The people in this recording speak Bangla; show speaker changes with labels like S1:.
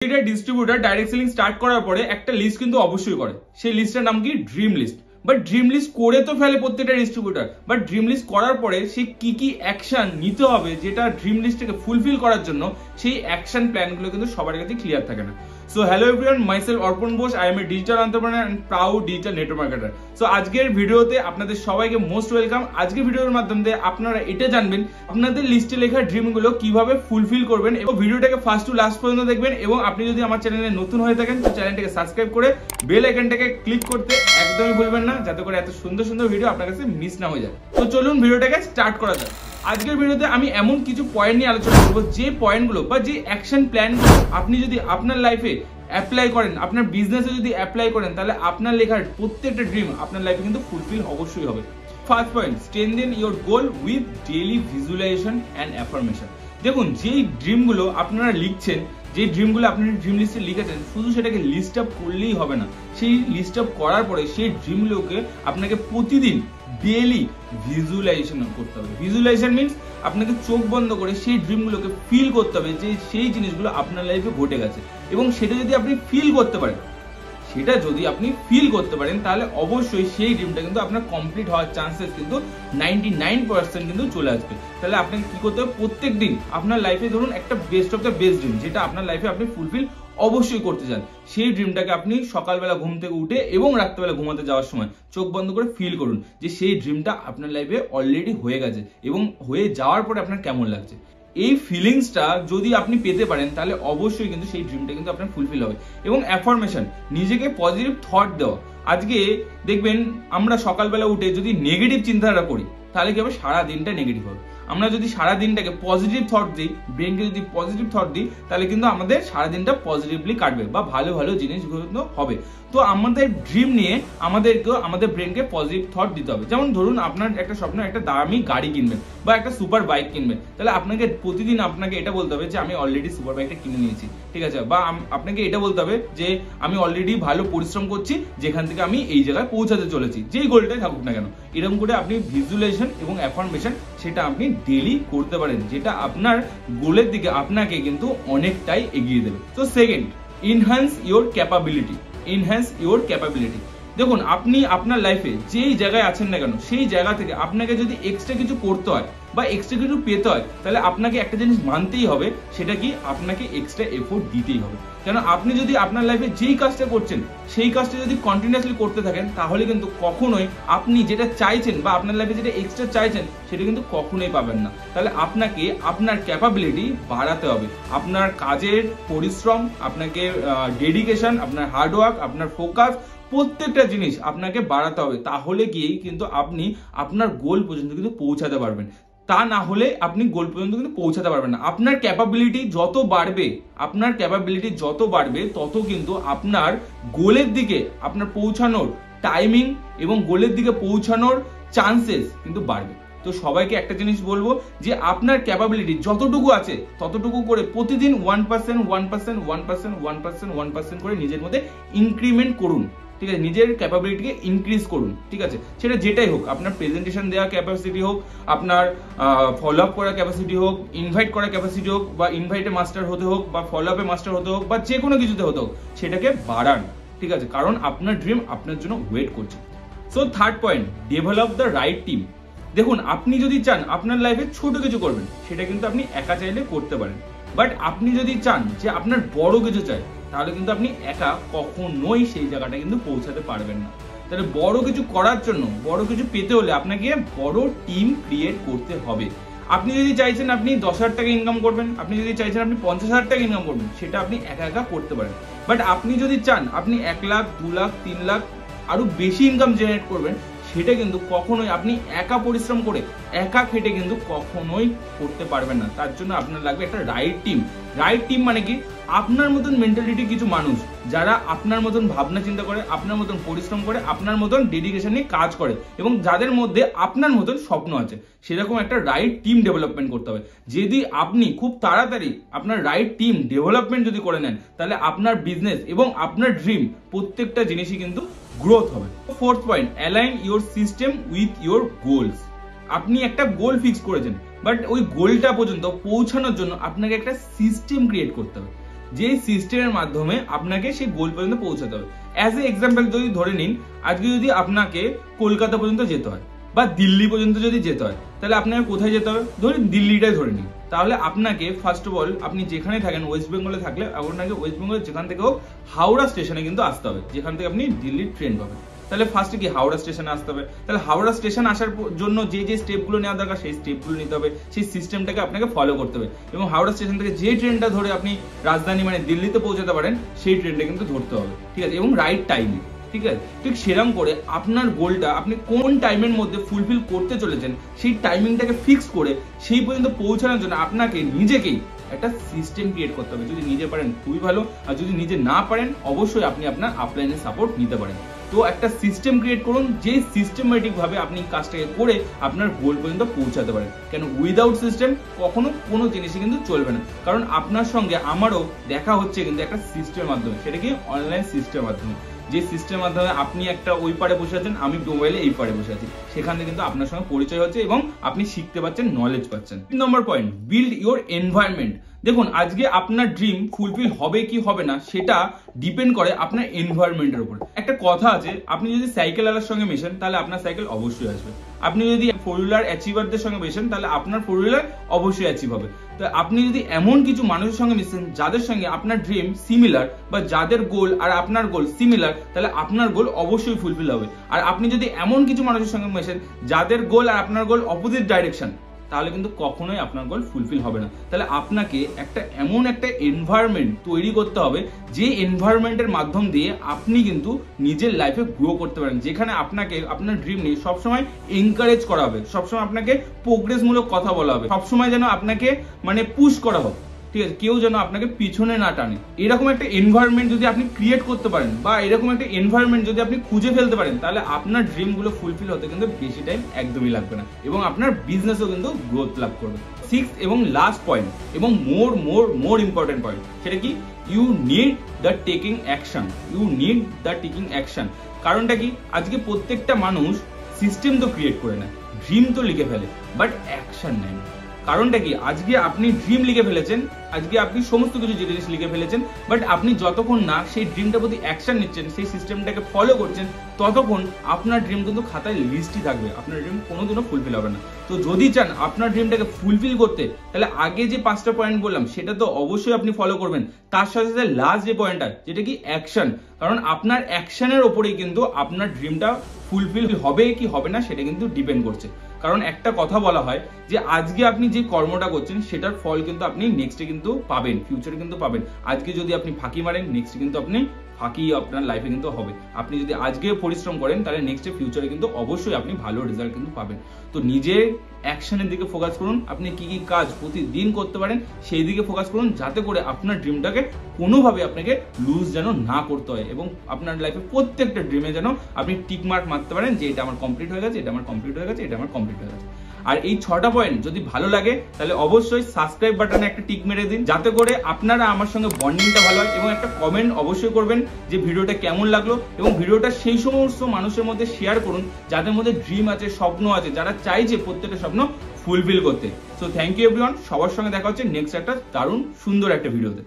S1: ডিস্ট্রিবিউটর ডাইরেক্ট সেলিং স্টার্ট করার পরে একটা লিস্ট কিন্তু অবশ্যই করে। সেই লিস্টের নাম কি? Dream list. But dream list করে তো ফেলে প্রত্যেকটা ডিস্ট্রিবিউটর, বাট ড্রিম লিস্ট করার পরে সে কি কি অ্যাকশন নিতে হবে যেটা ড্রিম লিস্টটাকে ফুলফিল করার জন্য, সেই অ্যাকশন প্ল্যানগুলো কিন্তু সবার কাছে ক্লিয়ার থাকে না। So hello everyone, myself Arpan Bose, I am a digital entrepreneur and proud digital network marketer. So আজকের ভিডিওতে আপনাদের সবাইকে মোস্ট ওয়েলকাম। আজকের ভিডিওর মাধ্যমে আপনারা এটা জানবেন আপনাদের লিস্টে লেখা ড্রিমগুলো কিভাবে ফুলফিল করবেন, এবং ভিডিওটাকে ফার্স্ট টু লাস্ট পর্যন্ত দেখবেন। এবং আপনি যদি আমার চ্যানেলে নতুন হয়ে থাকেন তো চ্যানেলটাকে সাবস্ক্রাইব করে বেল আইকনটাকে ক্লিক করতে একদমই ভুলবেন না, যাতে করে এত সুন্দর সুন্দর ভিডিও আপনার কাছে মিস না হয়ে যায়। তো চলুন ভিডিওটাকে স্টার্ট করা যাক। আজকের ভিডিওতে আমি এমন কিছু পয়েন্ট নিয়ে আলোচনা করবো, যে পয়েন্টগুলো বা যে অ্যাকশন প্ল্যানগুলো আপনি যদি আপনার লাইফে অ্যাপ্লাই করেন, আপনার বিজনেসে যদি অ্যাপ্লাই করেন, তাহলে আপনার লেখার প্রত্যেকটা ড্রিম আপনার লাইফে কিন্তু ফুলফিল অবশ্যই হবে। First point, strengthen your goal with daily visualisation and affirmation. দেখুন, যেই ড্রিমগুলো আপনারা লিখছেন, যে ড্রিমগুলো আপনার ড্রিম লিস্টে লিখেছেন, শুধু সেটাকে লিস্ট আপ করলেই হবে না। সেই লিস্ট আপ করার পরে সেই ড্রিমগুলোকে আপনাকে প্রতিদিন ডেইলি ভিজুয়ালাইজেশন করতে হবে। ভিজুয়ালাইজেশন মিনস আপনাকে চোখ বন্ধ করে সেই ড্রিমগুলোকে ফিল করতে হবে যে সেই জিনিসগুলো আপনার লাইফে ঘটে গেছে, এবং সেটা যদি আপনি ফিল করতে পারেন তাহলে অবশ্যই সেই ড্রিমটা কিন্তু আপনার কমপ্লিট হওয়ার চান্সেস কিন্তু 99% কিন্তু চলে আসবে। তাহলে আপনাকে কি করতে হবে? প্রত্যেক দিন আপনার লাইফে ধরুন একটা best of the best dream, যেটা আপনার লাইফে আপনি ফুলফিল অবশ্যই করতে চান, সেই ড্রিমটাকে আপনি সকালবেলা ঘুম থেকে উঠে এবং রাত্রেবেলা ঘুমাতে যাওয়ার সময় চোখ বন্ধ করে ফিল করুন যে সেই ড্রিমটা আপনার লাইফে অলরেডি হয়ে গেছে, এবং হয়ে যাওয়ার পরে আপনার কেমন লাগছে। এই ফিলিংসটা যদি আপনি পেতে পারেন তাহলে অবশ্যই কিন্তু সেই ড্রিমটা কিন্তু আপনার ফুলফিল হবে। এবং অ্যাফার্মেশন, নিজেকে পজিটিভ থট দেওয়া। আজকে দেখবেন আমরা সকালবেলা উঠে যদি নেগেটিভ চিন্তাধারা করি তাহলে কি হবে? সারা দিনটা নেগেটিভ হবে। আমরা যদি সারা দিনটাকে পজিটিভ থট দিই, ব্রেনকে যদি পজিটিভ থট দিই, তাহলে কিন্তু আমাদের সারা দিনটা পজিটিভলি কাটবে বা ভালো ভালো জিনিসগুলো হবে। তো আমাদের ড্রিম নিয়ে আমাদেরকে আমাদের ব্রেনকে পজিটিভ থট দিতে হবে। যেমন ধরুন আপনার একটা স্বপ্ন, একটা দামি গাড়ি কিনবেন বা একটা সুপার বাইক কিনবেন, তাহলে আপনাকে প্রতিদিন আপনাকে এটা বলতে হবে যে আমি অলরেডি সুপার বাইকটা কিনে নিয়েছি, ঠিক আছে? বা আপনাকে এটা বলতে হবে যে আমি অলরেডি ভালো পরিশ্রম করছি, যেখান থেকে আমি এই জায়গায় পৌঁছাতে চলেছি, যেই গোলটাই থাকুক না কেন। এরকম করে আপনি ভিজুয়ালাইজেশন এবং অ্যাফার্মেশন সেটা আপনি ডেইলি করতে পারেন, যেটা আপনার গোলের দিকে আপনাকে কিন্তু অনেকটাই এগিয়ে দেবে। তো সেকেন্ড, এনহ্যান্স ইওর ক্যাপাবিলিটি। দেখুন, আপনি আপনার লাইফে যেই জায়গায় আছেন না কেন, সেই জায়গা থেকে আপনাকে যদি এক্সট্রা কিছু করতে হয় বা এক্সট্রা কিছু পেতে হয়, তাহলে আপনাকে একটা জিনিস মানতেই হবে, সেটা কি? আপনাকে এক্সট্রা এফোর্ট দিতেই হবে। কেন? আপনি যদি আপনার লাইফে যেই কাজটা করছেন সেই কাজটা যদি কন্টিনিউয়াসলি করতে থাকেন, তাহলে কিন্তু কখনোই আপনি যেটা চাইছেন বা আপনার লাইফে যেটা এক্সট্রা চাইছেন সেটা কিন্তু কখনোই পাবেন না। তাহলে আপনাকে আপনার ক্যাপাবিলিটি বাড়াতে হবে। আপনার কাজের পরিশ্রম, আপনাকে ডেডিকেশন, আপনার হার্ডওয়ার্ক, আপনার ফোকাস, প্রত্যেকটা জিনিস আপনাকে বাড়াতে হবে। তাহলে গিয়েই কিন্তু আপনি আপনার গোল পর্যন্ত কিন্তু পৌঁছাতে পারবেন। তা না হলে আপনি গোল পর্যন্ত কিন্তু পৌঁছাতে পারবেন না। আপনার ক্যাপাবিলিটি যত বাড়বে তত কিন্তু আপনার গোলের দিকে আপনার পৌঁছানোর টাইমিং এবং গোলের দিকে পৌঁছানোর চান্সেস কিন্তু বাড়বে। তো সবাইকে একটা জিনিস বলবো যে আপনার ক্যাপাবিলিটি যতটুকু আছে ততটুকু করে প্রতিদিন 1% করে নিজের মধ্যে ইনক্রিমেন্ট করুন, ঠিক আছে? নিজের ক্যাপাবিলিটিকে ইনক্রিজ করুন, ঠিক আছে? সেটা যেটাই হোক, আপনার প্রেজেন্টেশন দেওয়া ক্যাপাসিটি হোক, আপনার ফলো আপ করার ক্যাপাসিটি হোক, ইনভাইট করার ক্যাপাসিটি হোক, বা ইনভাইটে মাস্টার হতে হোক, বা ফলো আপে মাস্টার হতে হোক, বা যে কোনো কিছুতে হতে হোক, সেটাকে বাড়ান, ঠিক আছে? কারণ আপনার ড্রিম আপনার জন্য ওয়েট করছে। So third point, develop the right team. দেখুন, আপনি যদি চান আপনার লাইফে ছোট কিছু করবেন, সেটা কিন্তু আপনি একা চাইলে করতে পারেন। বাট আপনি যদি চান যে আপনার বড় কিছু চাই, তাহলে কিন্তু আপনি একা কখনোই সেই জায়গাটা কিন্তু পৌঁছাতে পারবেন না। তাহলে বড় কিছু করার জন্য, বড় কিছু পেতে হলে আপনাকে বড় টিম ক্রিয়েট করতে হবে। আপনি যদি চাইছেন আপনি 10,000 টাকা ইনকাম করবেন, আপনি যদি চাইছেন আপনি 50,000 টাকা ইনকাম করবেন, সেটা আপনি একা করতে পারেন। বাট আপনি যদি চান আপনি 1 লাখ, 2 লাখ, 3 লাখ আরো বেশি ইনকাম জেনারেট করবেন, সেটা কিন্তু কখনোই আপনি একা পরিশ্রম করে, একা খেটে কিন্তু কখনোই করতে পারবেন না। তার জন্য আপনার লাগবে একটা রাইট টিম। রাইট টিম মানে কি? আপনার মতন মেন্টালিটি কিছু মানুষ, যারা আপনার মতন ভাবনা চিন্তা করে, আপনার মতন পরিশ্রম করে, আপনার মতন ডেডিকেশন নিয়ে কাজ করে, এবং যাদের মধ্যে আপনার মতন স্বপ্ন আছে, সেরকম একটা রাইট টিম ডেভেলপমেন্ট করতে হবে। যদি আপনি খুব তাড়াতাড়ি আপনার রাইট টিম ডেভেলপমেন্ট যদি করে নেন, তাহলে আপনার বিজনেস এবং আপনার ড্রিম প্রত্যেকটা জিনিসই কিন্তু গ্রোথ হবে। Fourth point, align your system with your goals. আপনি একটা গোল ফিক্স করেছেন, বাট ওই গোলটা পর্যন্ত পৌঁছানোর জন্য আপনাকে একটা সিস্টেম ক্রিয়েট করতে হবে। যে সিস্টেমের মাধ্যমে আপনাকে সেই গোল পর্যন্ত পৌঁছাতে হবে। অ্যাজ এ এক্সাম্পল যদি ধরে নিন, আজকে যদি আপনাকে কলকাতা পর্যন্ত যেতে হয় বা দিল্লি পর্যন্ত যদি যেতে হয়, তাহলে আপনাকে কোথায় যেতে হবে? ধরুন দিল্লিটাই ধরে নিন। তাহলে আপনাকে ফার্স্ট অফ অল আপনি যেখানে থাকেন, ওয়েস্ট বেঙ্গলে থাকলে আপনাকে ওয়েস্ট বেঙ্গলের যেখান থেকে হোক হাওড়া স্টেশনে কিন্তু আসতে হবে, যেখান থেকে আপনি দিল্লির ট্রেন পাবেন। তাহলে ফার্স্টে কি হাওড়া স্টেশনে আসতে হবে। তাহলে হাওড়া স্টেশন আসার জন্য যে যে স্টেপগুলো নেওয়া দরকার সেই স্টেপগুলো নিতে হবে, সেই সিস্টেমটাকে আপনাকে ফলো করতে হবে এবং হাওড়া স্টেশন থেকে যে ট্রেনটা ধরে আপনি রাজধানী মানে দিল্লিতে পৌঁছাতে পারেন সেই ট্রেনটা কিন্তু ধরতে হবে, ঠিক আছে, এবং রাইট টাইমে, ঠিক আছে। ঠিক সেরকম করে আপনার গোলটা আপনি কোন টাইমের মধ্যে ফুলফিল করতে চলেছেন সেই টাইমিংটাকে ফিক্স করে সেই পর্যন্ত পৌঁছানোর জন্য আপনাকে নিজেকেই একটা সিস্টেম ক্রিয়েট করতে হবে। যদি নিজে পারেন খুবই ভালো, আর যদি নিজে না পারেন অবশ্যই আপনি আপনার আপলাইনের সাপোর্ট নিতে পারেন। তো একটা সিস্টেম ক্রিয়েট করুন, যে সিস্টেমেটিক ভাবে আপনি কাজটাকে করে আপনার গোল পর্যন্ত পৌঁছাতে পারেন। কেন উইদাউট সিস্টেম কখনো কোনো জিনিসই কিন্তু চলবে না। কারণ আপনার সঙ্গে আমারও দেখা হচ্ছে কিন্তু একটা সিস্টেমের মাধ্যমে, সেটা কি অনলাইন সিস্টেমের মাধ্যমে। যে সিস্টেমের মাধ্যমে আপনি একটা ওই পারে বসে আছেন, আমি মোবাইলে এই পারে বসে আছি, সেখানে কিন্তু আপনার সঙ্গে পরিচয় হচ্ছে এবং আপনি শিখতে পাচ্ছেন, নলেজ পাচ্ছেন। 3 নম্বর পয়েন্ট, বিল্ড ইউর এনভায়রনমেন্ট। দেখুন আজকে আপনার ড্রিম ফুলফিল হবে কি হবে না সেটা ডিপেন্ড করে আপনার এনভায়রনমেন্টের উপর। একটা কথা আছে, আপনি যদি সাইকেল আলার সঙ্গে মেশেন তাহলে আপনার সাইকেল অবশ্যই আসবে। আপনি যদি ফোর হুইলার অ্যাচিভারদের সঙ্গে মেশেন তাহলে আপনার ফোর হুইলার অবশ্যই অ্যাচিভ হবে। তো আপনি যদি এমন কিছু মানুষের সঙ্গে মিশেন যাদের সঙ্গে আপনার ড্রিম সিমিলার বা যাদের গোল আর আপনার গোল সিমিলার, তাহলে আপনার গোল অবশ্যই ফুলফিল হবে। আর আপনি যদি এমন কিছু মানুষের সঙ্গে মেশেন যাদের গোল আর আপনার গোল অপোজিট ডাইরেকশন, তাহলে কিন্তু কখনোই আপনার গোল ফুলফিল হবে না। তাহলে আপনাকে এমন একটা এনভায়রনমেন্ট তৈরি করতে হবে যে এনভায়রনমেন্টের মাধ্যম দিয়ে আপনি কিন্তু নিজের লাইফে গ্রো করতে পারেন, যেখানে আপনাকে আপনার ড্রিম নিয়ে সবসময় এনকারেজ করা হবে, সবসময় আপনাকে প্রোগ্রেসমূলক কথা বলা হবে, সবসময় যেন আপনাকে মানে পুশ করা হবে, ঠিক আছে, কেউ যেন আপনাকে পিছনে না টানে। এরকম একটা এনভায়রনমেন্ট যদি আপনি ক্রিয়েট করতে পারেন বা এরকম একটা এনভায়রনমেন্ট যদি আপনি খুঁজে ফেলতে পারেন, তাহলে আপনার ড্রিম গুলো ফুলফিল হতে কিন্তু বেশি টাইম একদমই লাগবে না এবং আপনার বিজনেসও কিন্তু গ্রোথ লাভ করবে। 6th এবং লাস্ট পয়েন্ট এবং মোর ইম্পর্টেন্ট পয়েন্ট, সেটা কি? You need the taking action. You need the taking action. কারণটা কি? আজকে প্রত্যেকটা মানুষ সিস্টেম তো ক্রিয়েট করে নেয়, ড্রিম তো লিখে ফেলে, বাট অ্যাকশন নেয় না। কারণটা কি? আজকে আপনি ড্রিম লিখে ফেলেছেন, আজকে আপনি সমস্ত কিছু জিনিস লিখে ফেলেছেন, বাট আপনি যতক্ষণ না সেই ড্রিমটার প্রতি অ্যাকশন নিচ্ছেন, সেই সিস্টেমটাকে ফলো করছেন, ততক্ষণ আপনার ড্রিম কিন্তু খাতায় লিস্টই থাকবে, আপনার ড্রিম কোনোদিনও ফুলফিল হবে না। তো যদি চান আপনার ড্রিমটাকে ফুলফিল করতে, তাহলে আগে যে 5টা পয়েন্ট বললাম সেটা তো অবশ্যই আপনি ফলো করবেন, তার সাথে সাথে লাস্ট যে পয়েন্টটা যেটা কি অ্যাকশন। কারণ আপনার অ্যাকশনের ওপরেই কিন্তু আপনার ড্রিমটা ফুলফিল হবে কি হবে না সেটা কিন্তু ডিপেন্ড করছে। কারণ একটা কথা বলা হয় যে আজকে আপনি যে কর্মটা করছেন সেটার ফল কিন্তু আপনি নেক্সটে কিন্তু পাবেন, ফিউচারে কিন্তু পাবেন। আজকে যদি আপনি ফাঁকি মারেন, নেক্সটে কিন্তু আপনি ফাঁকি আপনার লাইফে কিন্তু হবে। আপনি যদি আজকে পরিশ্রম করেন তাহলে নেক্সটে ফিউচারে কিন্তু অবশ্যই আপনি ভালো রেজাল্ট কিন্তু পাবেন। তো নিজের অ্যাকশনের দিকে ফোকাস করুন, আপনি কি কি কাজ প্রতিদিন করতে পারেন সেই দিকে ফোকাস করুন, যাতে করে আপনার ড্রিমটাকে কোনোভাবে আপনাকে লুজ যেন না করতে হয় এবং আপনার লাইফে প্রত্যেকটা ড্রিমে যেন আপনি টিক মার্ক মারতে পারেন যে এটা আমার কমপ্লিট হয়ে গেছে, এটা আমার কমপ্লিট হয়ে গেছে, এটা আমার কমপ্লিট হয়ে গেছে। আর এই 6টা পয়েন্ট যদি ভালো লাগে তাহলে অবশ্যই সাবস্ক্রাইব বাটনে একটা টিক মেরে দিন, যাতে করে আপনারা আমার সঙ্গে বন্ডিংটা ভালো হয়, এবং একটা কমেন্ট অবশ্যই করবেন যে ভিডিওটা কেমন লাগলো, এবং ভিডিওটা সেই সমস্ত মানুষের মধ্যে শেয়ার করুন যাদের মধ্যে ড্রিম আছে, স্বপ্ন আছে, যারা চাইছে প্রত্যেকটা স্বপ্ন ফুলফিল করতে। সো থ্যাংক ইউ এভরিওয়ান, সবার সঙ্গে দেখা হচ্ছে নেক্সট একটা দারুণ সুন্দর একটা ভিডিওতে।